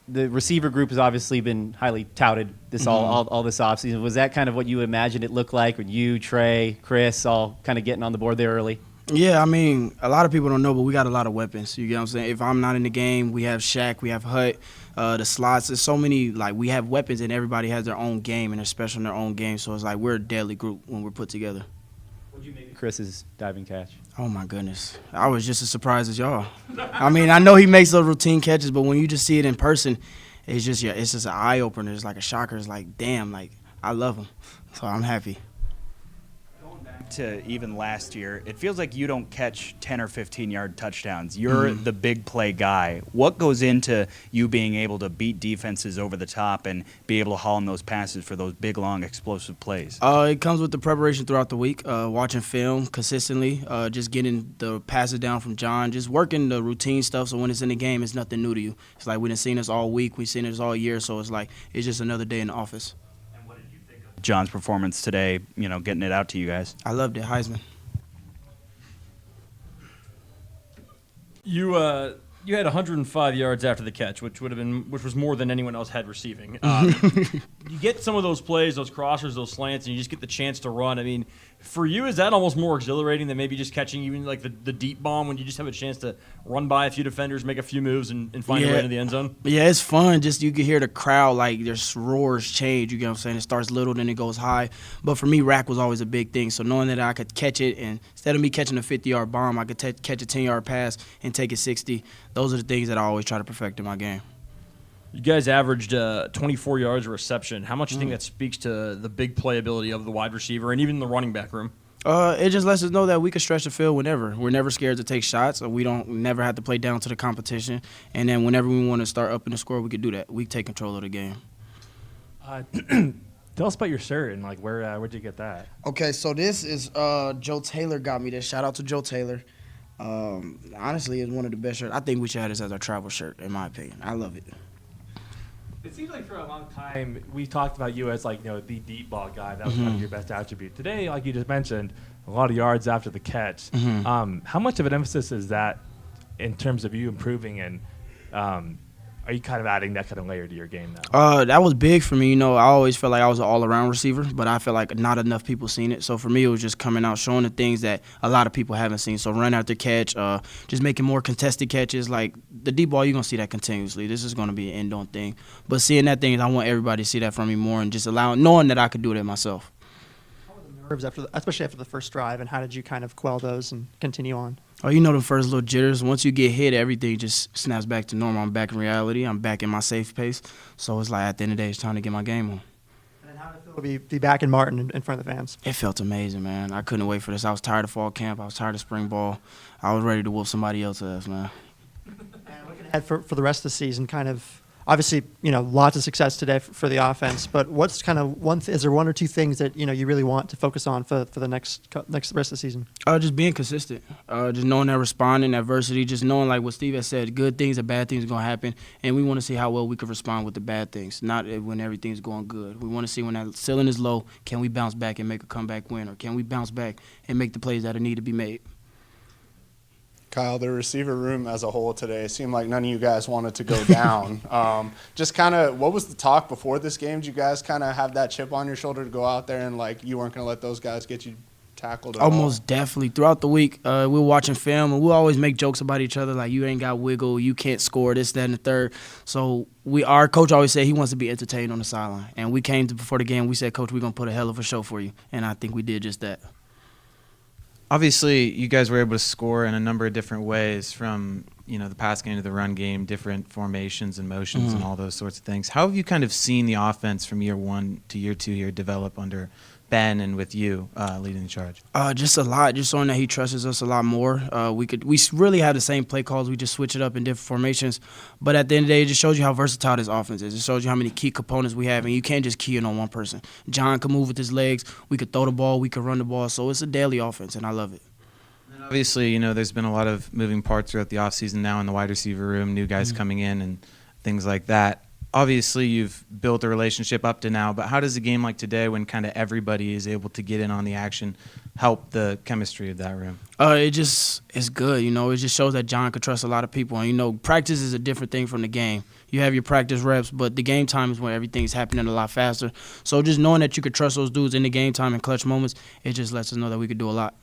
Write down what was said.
the receiver group has obviously been highly touted this all this offseason. Was that kind of what you imagined it looked like when you, Trey, Chris, all kind of getting on the board there early? Yeah, I mean, a lot of people don't know, but we got a lot of weapons. You get what I'm saying? If I'm not in the game, we have Shaq, we have Hut, the slots. There's so many, like, we have weapons, and everybody has their own game, and they're special in their own game. So it's like we're a deadly group when we're put together. What did you make of Chris's diving catch? Oh, my goodness. I was just as surprised as y'all. I mean, I know he makes those routine catches, but when you just see it in person, it's just an eye-opener. It's like a shocker. It's like, damn, like, I love him. So I'm happy. To even last year, it feels like you don't catch 10 or 15-yard touchdowns. You're the big play guy. What goes into you being able to beat defenses over the top and be able to haul in those passes for those big, long, explosive plays? It comes with the preparation throughout the week, watching film consistently, just getting the passes down from John, just working the routine stuff so when it's in the game, it's nothing new to you. It's like we done seen this all week, we've seen this all year, so it's like it's just another day in the office. John's performance today, getting it out to you guys? I loved it, Heisman. You had 105 yards after the catch, which was more than anyone else had receiving. You get some of those plays, those crossers, those slants, and you just get the chance to run. I mean, for you, is that almost more exhilarating than maybe just catching even like the deep bomb when you just have a chance to run by a few defenders, make a few moves, and find your way into the end zone? Yeah, it's fun. Just you can hear the crowd, like their roars change. You get what I'm saying? It starts little, then it goes high. But for me, rack was always a big thing. So knowing that I could catch it, and instead of me catching a 50-yard bomb, I could catch a 10-yard pass and take it 60. Those are the things that I always try to perfect in my game. You guys averaged 24 yards a reception. How much do you think that speaks to the big playability of the wide receiver and even the running back room? It just lets us know that we can stretch the field whenever. We're never scared to take shots. We never have to play down to the competition. And then whenever we want to start upping the score, we can do that. We take control of the game. Tell us about your shirt and like where'd you get that? Okay, so this is Joe Taylor got me this. Shout out to Joe Taylor. Honestly, it's one of the best shirts. I think we should have this as our travel shirt, in my opinion. I love it. It seems like for a long time we talked about you as like the deep ball guy. That was kind of your best attribute. Today, like you just mentioned, a lot of yards after the catch. How much of an emphasis is that in terms of you improving, and are you kind of adding that kind of layer to your game now? That was big for me. I always felt like I was an all-around receiver, but I feel like not enough people seen it. So for me, it was just coming out, showing the things that a lot of people haven't seen. So run after catch, just making more contested catches. Like the deep ball, you're going to see that continuously. This is going to be an end-on thing. But seeing that thing, I want everybody to see that from me more and just knowing that I could do it myself. How were the nerves, especially after the first drive, and how did you kind of quell those and continue on? Oh, the first little jitters. Once you get hit, everything just snaps back to normal. I'm back in reality. I'm back in my safe pace. So it's like at the end of the day, it's time to get my game on. And then how did it feel to be back in Martin in front of the fans? It felt amazing, man. I couldn't wait for this. I was tired of fall camp. I was tired of spring ball. I was ready to whoop somebody else's ass, man. And looking ahead for the rest of the season, kind of obviously, lots of success today for the offense. But what's kind of is there one or two things that you really want to focus on for the next rest of the season? Just being consistent, just knowing that responding to adversity, just knowing like what Steve has said, good things and bad things are gonna happen, and we want to see how well we can respond with the bad things, not when everything's going good. We want to see when that ceiling is low, can we bounce back and make a comeback win, or can we bounce back and make the plays that need to be made? Kyle, the receiver room as a whole today seemed like none of you guys wanted to go down. Just kind of, what was the talk before this game? Did you guys kind of have that chip on your shoulder to go out there and like you weren't going to let those guys get you tackled at all? Almost definitely. Throughout the week, we were watching film, and we'll always make jokes about each other, like you ain't got wiggle, you can't score, this, that, and the third. So our coach always said he wants to be entertained on the sideline. And we came to before the game, we said, Coach, we're going to put a hell of a show for you. And I think we did just that. Obviously, you guys were able to score in a number of different ways, from the pass game to the run game, different formations and motions and all those sorts of things. How have you kind of seen the offense from year one to year two here develop under Ben and with you leading the charge? Just a lot. Just showing that he trusts us a lot more. We really have the same play calls. We just switch it up in different formations. But at the end of the day, it just shows you how versatile this offense is. It shows you how many key components we have, and you can't just key in on one person. John can move with his legs. We could throw the ball. We could run the ball. So it's a daily offense, and I love it. And obviously, there's been a lot of moving parts throughout the offseason now in the wide receiver room, new guys coming in and things like that. obviously you've built a relationship up to now, but how does a game like today, when kind of everybody is able to get in on the action, help the chemistry of that room? It's good. It just shows that John could trust a lot of people. And, practice is a different thing from the game. You have your practice reps, but the game time is when everything's happening a lot faster. So just knowing that you could trust those dudes in the game time and clutch moments, it just lets us know that we could do a lot.